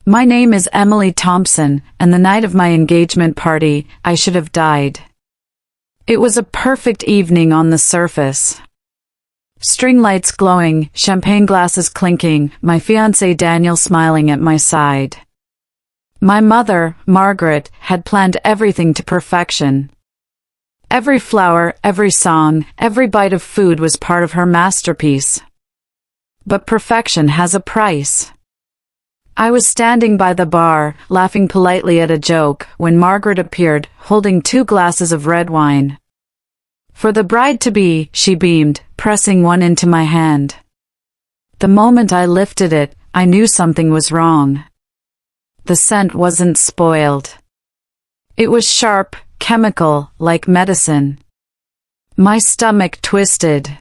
My name is Emily Thompson, and the night of my engagement party, I should have died. It was a perfect evening on the surface. String lights glowing, champagne glasses clinking, my fiancé Daniel smiling at my side. My mother, Margaret, had planned everything to perfection. Every flower, every song, every bite of food was part of her masterpiece. But perfection has a price. I was standing by the bar, laughing politely at a joke, when Margaret appeared, holding 2 glasses of red wine. For the bride-to-be, she beamed, pressing one into my hand. The moment I lifted it, I knew something was wrong. The scent wasn't spoiled. It was sharp, chemical, like medicine. My stomach twisted.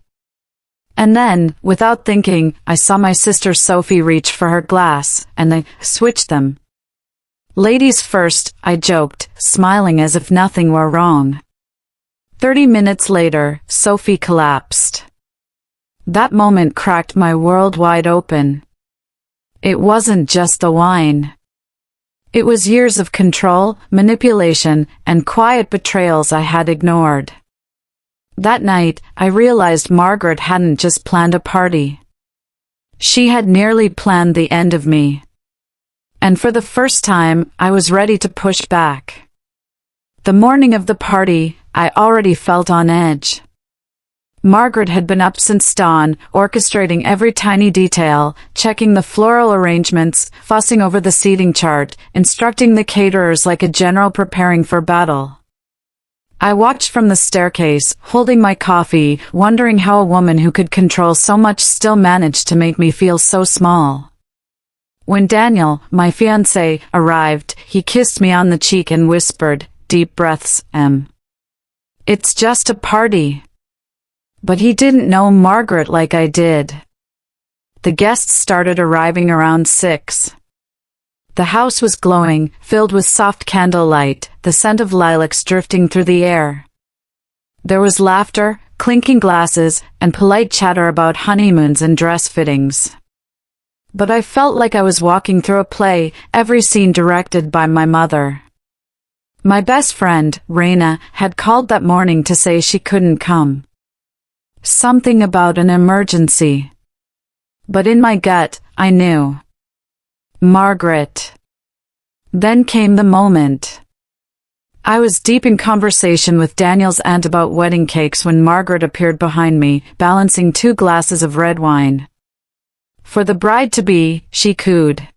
And then, without thinking, I saw my sister Sophie reach for her glass, and I switched them. Ladies first, I joked, smiling as if nothing were wrong. 30 minutes later, Sophie collapsed. That moment cracked my world wide open. It wasn't just the wine. It was years of control, manipulation, and quiet betrayals I had ignored. That night, I realized Margaret hadn't just planned a party. She had nearly planned the end of me. And for the first time, I was ready to push back. The morning of the party, I already felt on edge. Margaret had been up since dawn, orchestrating every tiny detail, checking the floral arrangements, fussing over the seating chart, instructing the caterers like a general preparing for battle. I watched from the staircase, holding my coffee, wondering how a woman who could control so much still managed to make me feel so small. When Daniel, my fiancé, arrived, he kissed me on the cheek and whispered, "Deep breaths, Em. It's just a party." But he didn't know Margaret like I did. The guests started arriving around 6. The house was glowing, filled with soft candlelight, the scent of lilacs drifting through the air. There was laughter, clinking glasses, and polite chatter about honeymoons and dress fittings. But I felt like I was walking through a play, every scene directed by my mother. My best friend, Raina, had called that morning to say she couldn't come. Something about an emergency. But in my gut, I knew. Margaret. Then came the moment. I was deep in conversation with Daniel's aunt about wedding cakes when Margaret appeared behind me, balancing 2 glasses of red wine. For the bride-to-be, she cooed.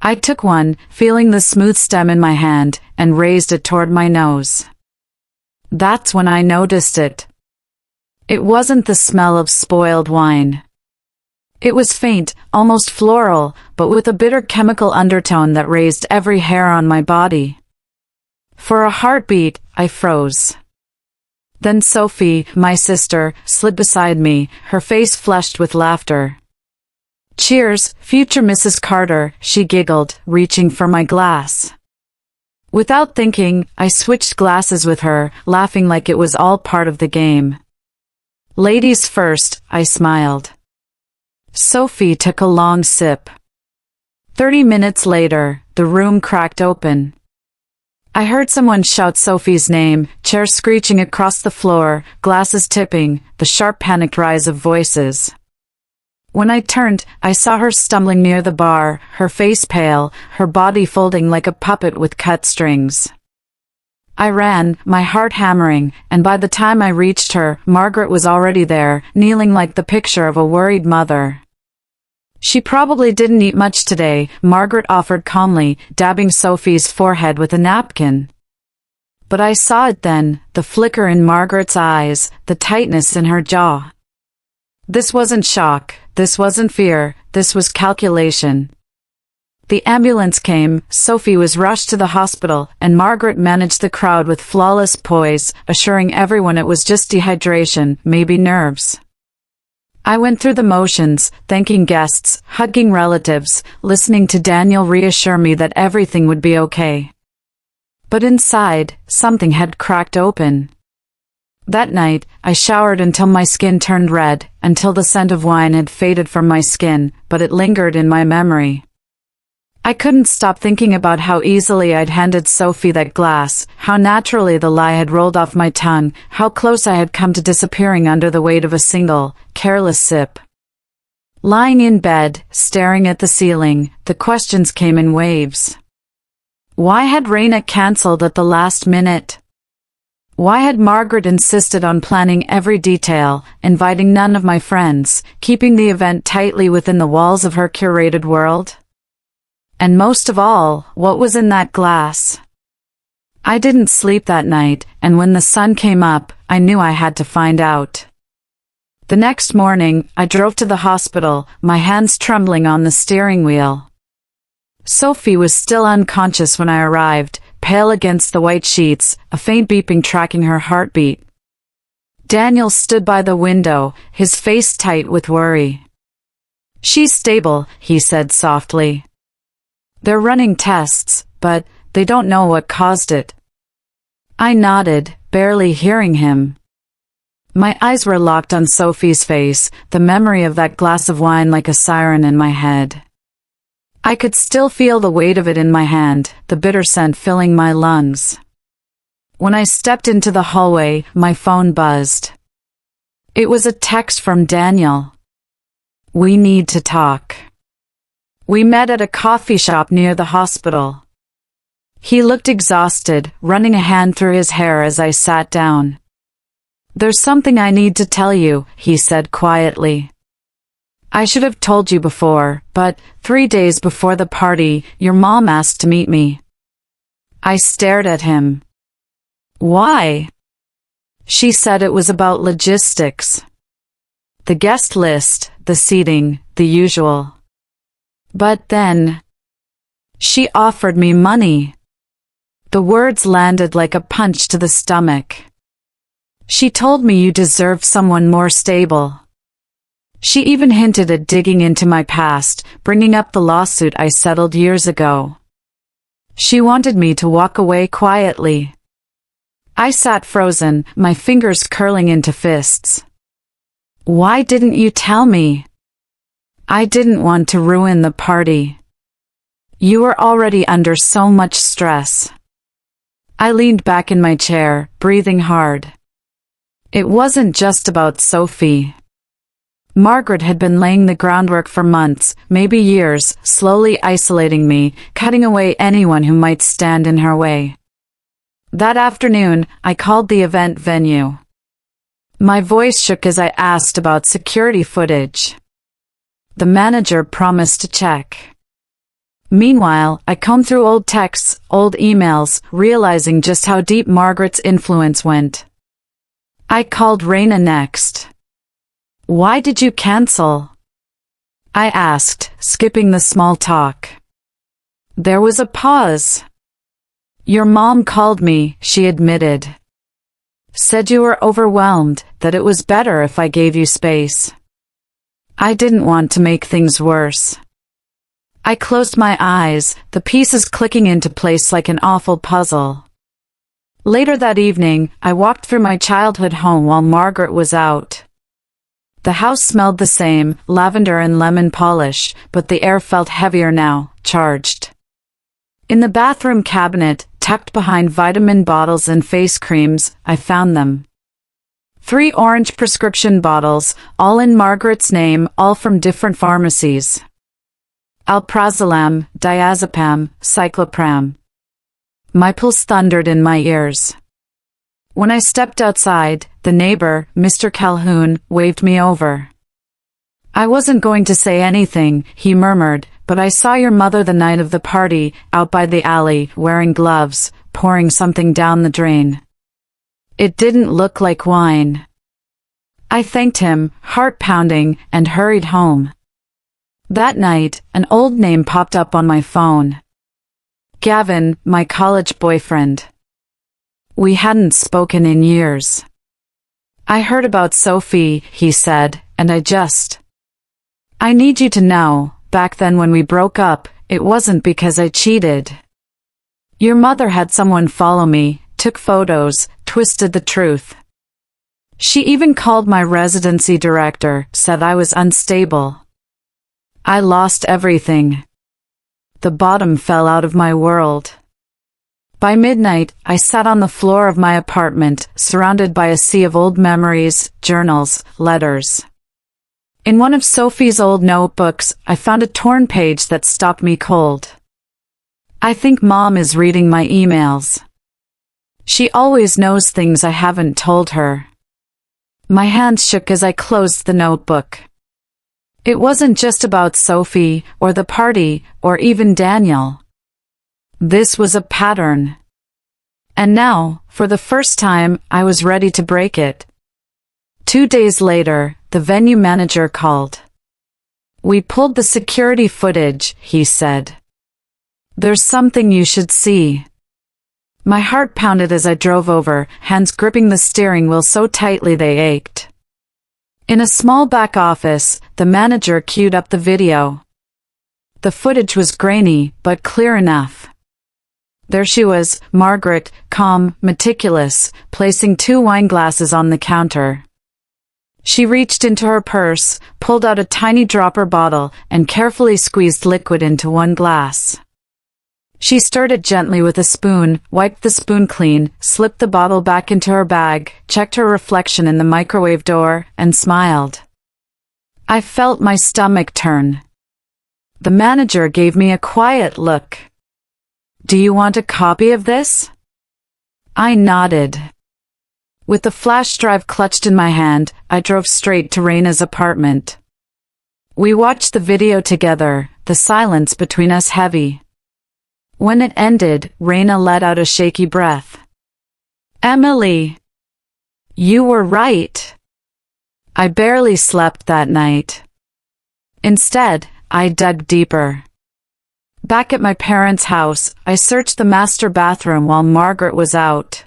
I took one, feeling the smooth stem in my hand, and raised it toward my nose. That's when I noticed it. It wasn't the smell of spoiled wine. It was faint, almost floral, but with a bitter chemical undertone that raised every hair on my body. For a heartbeat, I froze. Then Sophie, my sister, slid beside me, her face flushed with laughter. "Cheers, future Mrs. Carter," she giggled, reaching for my glass. Without thinking, I switched glasses with her, laughing like it was all part of the game. "Ladies first," I smiled. Sophie took a long sip. 30 minutes later, the room cracked open. I heard someone shout Sophie's name, chairs screeching across the floor, glasses tipping, the sharp panicked rise of voices. When I turned, I saw her stumbling near the bar, her face pale, her body folding like a puppet with cut strings. I ran, my heart hammering, and by the time I reached her, Margaret was already there, kneeling like the picture of a worried mother. "She probably didn't eat much today," Margaret offered calmly, dabbing Sophie's forehead with a napkin. But I saw it then, the flicker in Margaret's eyes, the tightness in her jaw. This wasn't shock, this wasn't fear, this was calculation. The ambulance came, Sophie was rushed to the hospital, and Margaret managed the crowd with flawless poise, assuring everyone it was just dehydration, maybe nerves. I went through the motions, thanking guests, hugging relatives, listening to Daniel reassure me that everything would be okay. But inside, something had cracked open. That night, I showered until my skin turned red, until the scent of wine had faded from my skin, but it lingered in my memory. I couldn't stop thinking about how easily I'd handed Sophie that glass, how naturally the lie had rolled off my tongue, how close I had come to disappearing under the weight of a single, careless sip. Lying in bed, staring at the ceiling, the questions came in waves. Why had Raina cancelled at the last minute? Why had Margaret insisted on planning every detail, inviting none of my friends, keeping the event tightly within the walls of her curated world? And most of all, what was in that glass? I didn't sleep that night, and when the sun came up, I knew I had to find out. The next morning, I drove to the hospital, my hands trembling on the steering wheel. Sophie was still unconscious when I arrived, pale against the white sheets, a faint beeping tracking her heartbeat. Daniel stood by the window, his face tight with worry. "She's stable," he said softly. "They're running tests, but they don't know what caused it." I nodded, barely hearing him. My eyes were locked on Sophie's face, the memory of that glass of wine like a siren in my head. I could still feel the weight of it in my hand, the bitter scent filling my lungs. When I stepped into the hallway, my phone buzzed. It was a text from Daniel. "We need to talk." We met at a coffee shop near the hospital. He looked exhausted, running a hand through his hair as I sat down. "There's something I need to tell you," he said quietly. "I should have told you before, but 3 days before the party, your mom asked to meet me." I stared at him. "Why?" She said it was about logistics. The guest list, the seating, the usual. But then, she offered me money. The words landed like a punch to the stomach. "She told me you deserve someone more stable." She even hinted at digging into my past, bringing up the lawsuit I settled years ago. She wanted me to walk away quietly. I sat frozen, my fingers curling into fists. "Why didn't you tell me?" "I didn't want to ruin the party. You were already under so much stress." I leaned back in my chair, breathing hard. It wasn't just about Sophie. Margaret had been laying the groundwork for months, maybe years, slowly isolating me, cutting away anyone who might stand in her way. That afternoon, I called the event venue. My voice shook as I asked about security footage. The manager promised to check. Meanwhile, I combed through old texts, old emails, realizing just how deep Margaret's influence went. I called Raina next. "Why did you cancel?" I asked, skipping the small talk. There was a pause. "Your mom called me," she admitted. "Said you were overwhelmed, that it was better if I gave you space." I didn't want to make things worse. I closed my eyes, the pieces clicking into place like an awful puzzle. Later that evening, I walked through my childhood home while Margaret was out. The house smelled the same, lavender and lemon polish, but the air felt heavier now, charged. In the bathroom cabinet, tucked behind vitamin bottles and face creams, I found them. 3 orange prescription bottles, all in Margaret's name, all from different pharmacies. Alprazolam, diazepam, cyclopram. My pulse thundered in my ears. When I stepped outside, the neighbor, Mr. Calhoun, waved me over. "I wasn't going to say anything," he murmured, "but I saw your mother the night of the party, out by the alley, wearing gloves, pouring something down the drain. It didn't look like wine." I thanked him, heart pounding, and hurried home. That night, an old name popped up on my phone. Gavin, my college boyfriend. We hadn't spoken in years. "I heard about Sophie," he said, "and I need you to know, back then when we broke up, it wasn't because I cheated. Your mother had someone follow me, took photos, twisted the truth. She even called my residency director, said I was unstable. I lost everything. the bottom fell out of my world. By midnight, I sat on the floor of my apartment, surrounded by a sea of old memories, journals, letters. In one of Sophie's old notebooks, I found a torn page that stopped me cold. I think Mom is reading my emails. She always knows things I haven't told her. My hands shook as I closed the notebook. It wasn't just about Sophie, or the party, or even Daniel. This was a pattern. And now, for the first time, I was ready to break it. 2 days later, the venue manager called. "We pulled the security footage," he said. "There's something you should see." My heart pounded as I drove over, hands gripping the steering wheel so tightly they ached. In a small back office, the manager queued up the video. The footage was grainy, but clear enough. There she was, Margaret, calm, meticulous, placing 2 wine glasses on the counter. She reached into her purse, pulled out a tiny dropper bottle, and carefully squeezed liquid into one glass. She stirred it gently with a spoon, wiped the spoon clean, slipped the bottle back into her bag, checked her reflection in the microwave door, and smiled. I felt my stomach turn. The manager gave me a quiet look. "Do you want a copy of this?" I nodded. With the flash drive clutched in my hand, I drove straight to Raina's apartment. We watched the video together, the silence between us heavy. When it ended, Raina let out a shaky breath. "Emily, you were right." I barely slept that night. Instead, I dug deeper. Back at my parents' house, I searched the master bathroom while Margaret was out.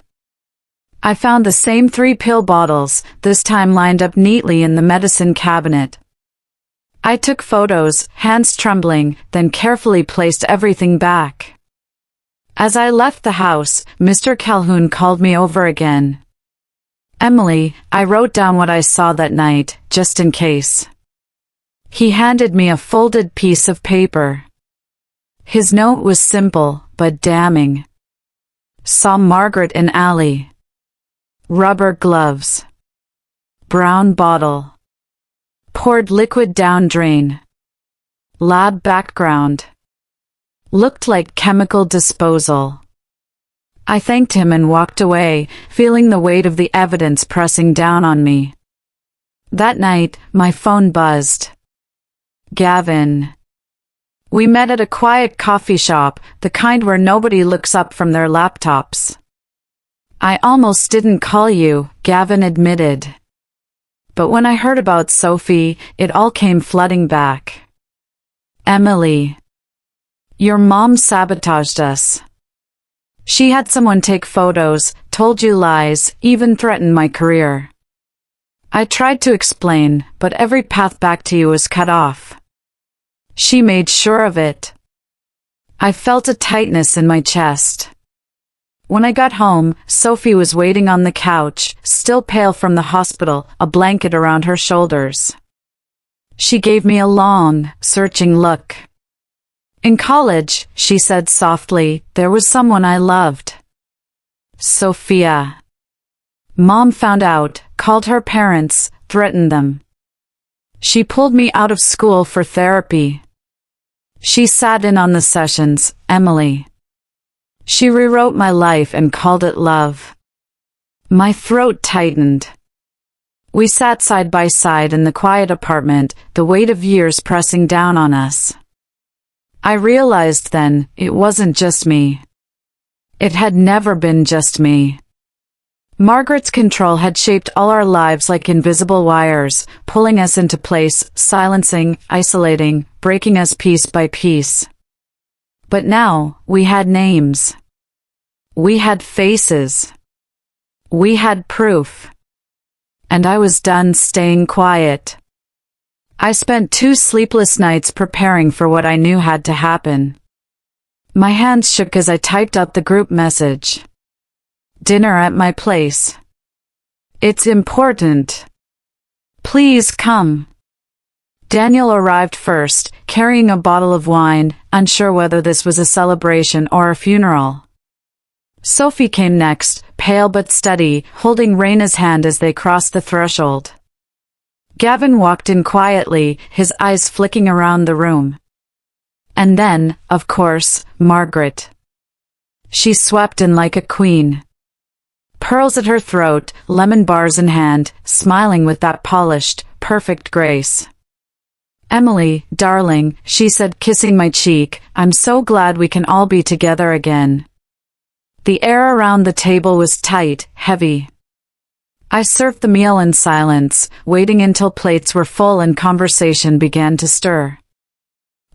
I found the same 3 pill bottles, this time lined up neatly in the medicine cabinet. I took photos, hands trembling, then carefully placed everything back. As I left the house, Mr. Calhoun called me over again. "Emily, I wrote down what I saw that night, just in case." He handed me a folded piece of paper. His note was simple, but damning. "Saw Margaret in alley. Rubber gloves. Brown bottle. Poured liquid down drain. Lab background. Looked like chemical disposal." I thanked him and walked away, feeling the weight of the evidence pressing down on me. That night, my phone buzzed. Gavin. We met at a quiet coffee shop, the kind where nobody looks up from their laptops. "I almost didn't call you," Gavin admitted. But when I heard about Sophie, it all came flooding back. "Emily, your mom sabotaged us. She had someone take photos, told you lies, even threatened my career." I tried to explain, but every path back to you was cut off. She made sure of it. I felt a tightness in my chest. When I got home, Sophie was waiting on the couch, still pale from the hospital, a blanket around her shoulders. She gave me a long, searching look. "In college," she said softly, "there was someone I loved. Sophia. Mom found out, called her parents, threatened them. She pulled me out of school for therapy. She sat in on the sessions, Emily. She rewrote my life and called it love." My throat tightened. We sat side by side in the quiet apartment, the weight of years pressing down on us. I realized then, it wasn't just me. It had never been just me. Margaret's control had shaped all our lives like invisible wires, pulling us into place, silencing, isolating, breaking us piece by piece. But now, we had names. We had faces. We had proof. And I was done staying quiet. I spent 2 sleepless nights preparing for what I knew had to happen. My hands shook as I typed up the group message. "Dinner at my place. It's important. Please come. Daniel arrived first, carrying a bottle of wine, unsure whether this was a celebration or a funeral. Sophie came next, pale but steady, holding Raina's hand as they crossed the threshold. Gavin walked in quietly, his eyes flicking around the room. And then, of course, Margaret. She swept in like a queen. Pearls at her throat, lemon bars in hand, smiling with that polished, perfect grace. "Emily, darling," she said, kissing my cheek, "I'm so glad we can all be together again." The air around the table was tight, heavy. I served the meal in silence, waiting until plates were full and conversation began to stir.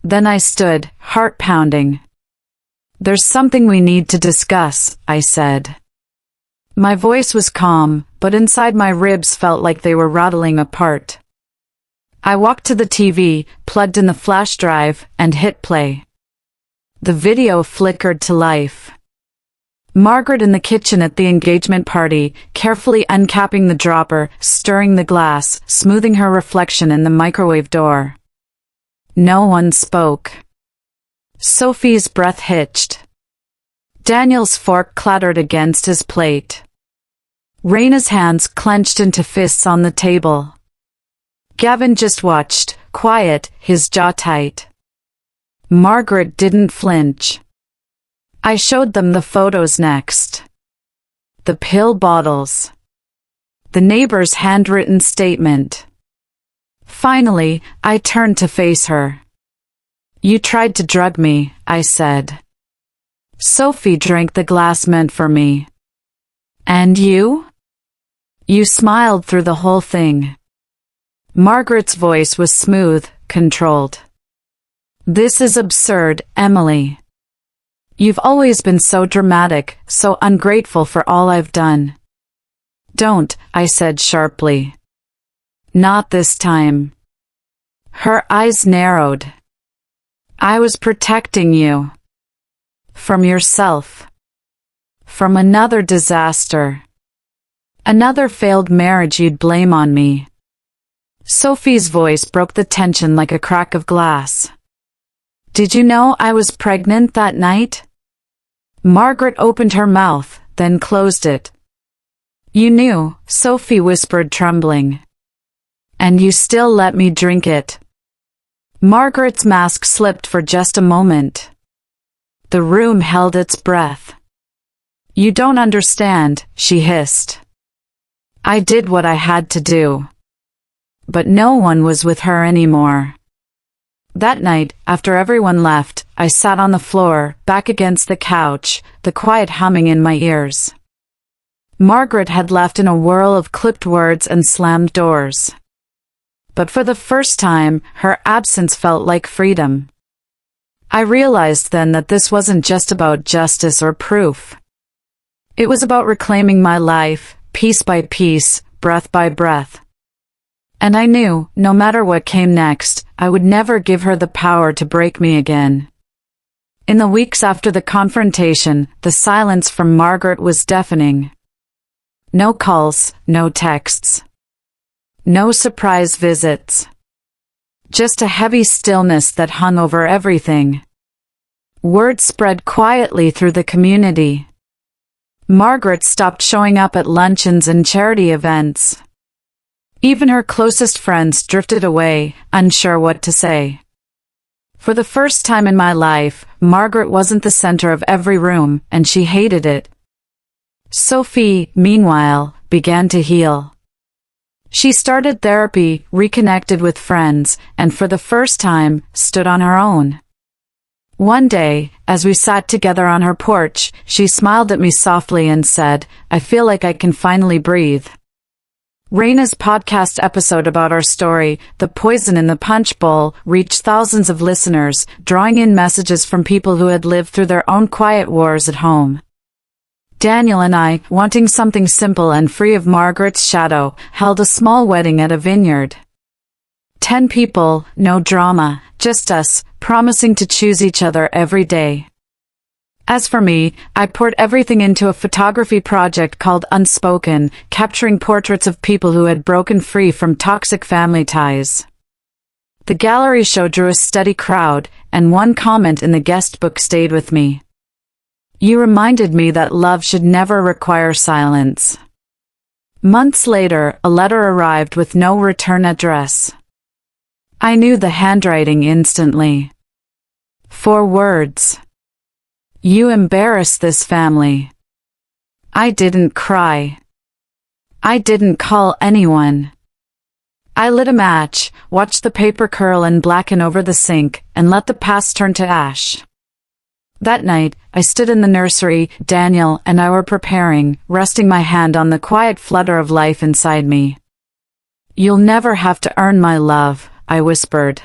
Then I stood, heart pounding. "There's something we need to discuss," I said. My voice was calm, but inside my ribs felt like they were rattling apart. I walked to the TV, plugged in the flash drive, and hit play. The video flickered to life. Margaret in the kitchen at the engagement party, carefully uncapping the dropper, stirring the glass, smoothing her reflection in the microwave door. No one spoke. Sophie's breath hitched. Daniel's fork clattered against his plate. Raina's hands clenched into fists on the table. Gavin just watched, quiet, his jaw tight. Margaret didn't flinch. I showed them the photos next. The pill bottles. The neighbor's handwritten statement. Finally, I turned to face her. "You tried to drug me," I said. Sophie drank the glass meant for me. "And you?" "You smiled through the whole thing." Margaret's voice was smooth, controlled. "This is absurd, Emily. You've always been so dramatic, so ungrateful for all I've done." "Don't," I said sharply. "Not this time." Her eyes narrowed. "I was protecting you. From yourself. From another disaster. Another failed marriage you'd blame on me." Sophie's voice broke the tension like a crack of glass. "Did you know I was pregnant that night?" Margaret opened her mouth, then closed it. "You knew," Sophie whispered, trembling. "And you still let me drink it." Margaret's mask slipped for just a moment. The room held its breath. "You don't understand," she hissed. "I did what I had to do." But no one was with her anymore. That night, after everyone left, I sat on the floor, back against the couch, the quiet humming in my ears. Margaret had left in a whirl of clipped words and slammed doors. But for the first time, her absence felt like freedom. I realized then that this wasn't just about justice or proof. It was about reclaiming my life, piece by piece, breath by breath. And I knew, no matter what came next, I would never give her the power to break me again. In the weeks after the confrontation, the silence from Margaret was deafening. No calls, no texts. No surprise visits. Just a heavy stillness that hung over everything. Word spread quietly through the community. Margaret stopped showing up at luncheons and charity events. Even her closest friends drifted away, unsure what to say. For the first time in my life, Margaret wasn't the center of every room, and she hated it. Sophie, meanwhile, began to heal. She started therapy, reconnected with friends, and for the first time, stood on her own. One day, as we sat together on her porch, she smiled at me softly and said, "I feel like I can finally breathe." Raina's podcast episode about our story, The Poison in the Punch Bowl, reached thousands of listeners, drawing in messages from people who had lived through their own quiet wars at home. Daniel and I, wanting something simple and free of Margaret's shadow, held a small wedding at a vineyard. 10 people, no drama, just us, promising to choose each other every day. As for me, I poured everything into a photography project called Unspoken, capturing portraits of people who had broken free from toxic family ties. The gallery show drew a steady crowd, and one comment in the guest book stayed with me. "You reminded me that love should never require silence." Months later, a letter arrived with no return address. I knew the handwriting instantly. 4 words. "You embarrass this family." I didn't cry. I didn't call anyone. I lit a match, watched the paper curl and blacken over the sink, and let the past turn to ash. That night, I stood in the nursery. Daniel and I were preparing, resting my hand on the quiet flutter of life inside me. "You'll never have to earn my love," I whispered.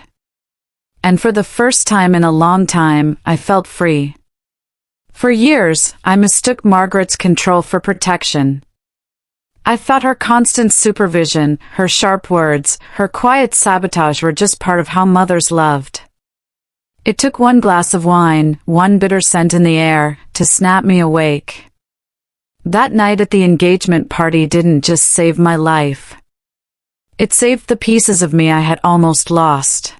And for the first time in a long time, I felt free. For years, I mistook Margaret's control for protection. I thought her constant supervision, her sharp words, her quiet sabotage were just part of how mothers loved. It took one glass of wine, one bitter scent in the air, to snap me awake. That night at the engagement party didn't just save my life. It saved the pieces of me I had almost lost.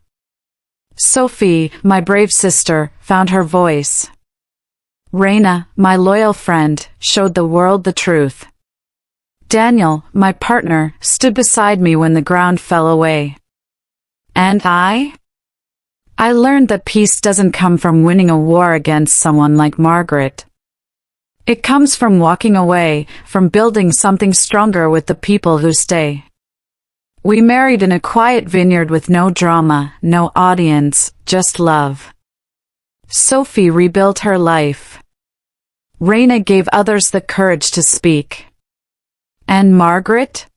Sophie, my brave sister, found her voice. Raina, my loyal friend, showed the world the truth. Daniel, my partner, stood beside me when the ground fell away. And I learned that peace doesn't come from winning a war against someone like Margaret. It comes from walking away, from building something stronger with the people who stay. We married in a quiet vineyard with no drama, no audience, just love. Sophie rebuilt her life. Raina gave others the courage to speak. And Margaret?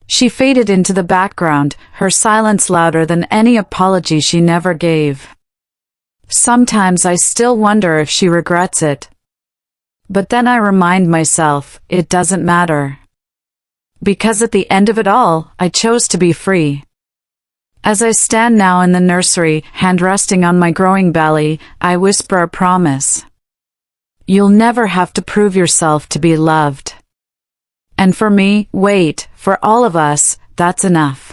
She faded into the background, her silence louder than any apology she never gave. Sometimes I still wonder if she regrets it. But then I remind myself, it doesn't matter. Because at the end of it all, I chose to be free. As I stand now in the nursery, hand resting on my growing belly, I whisper a promise. You'll never have to prove yourself to be loved. And for me, wait, for all of us, that's enough.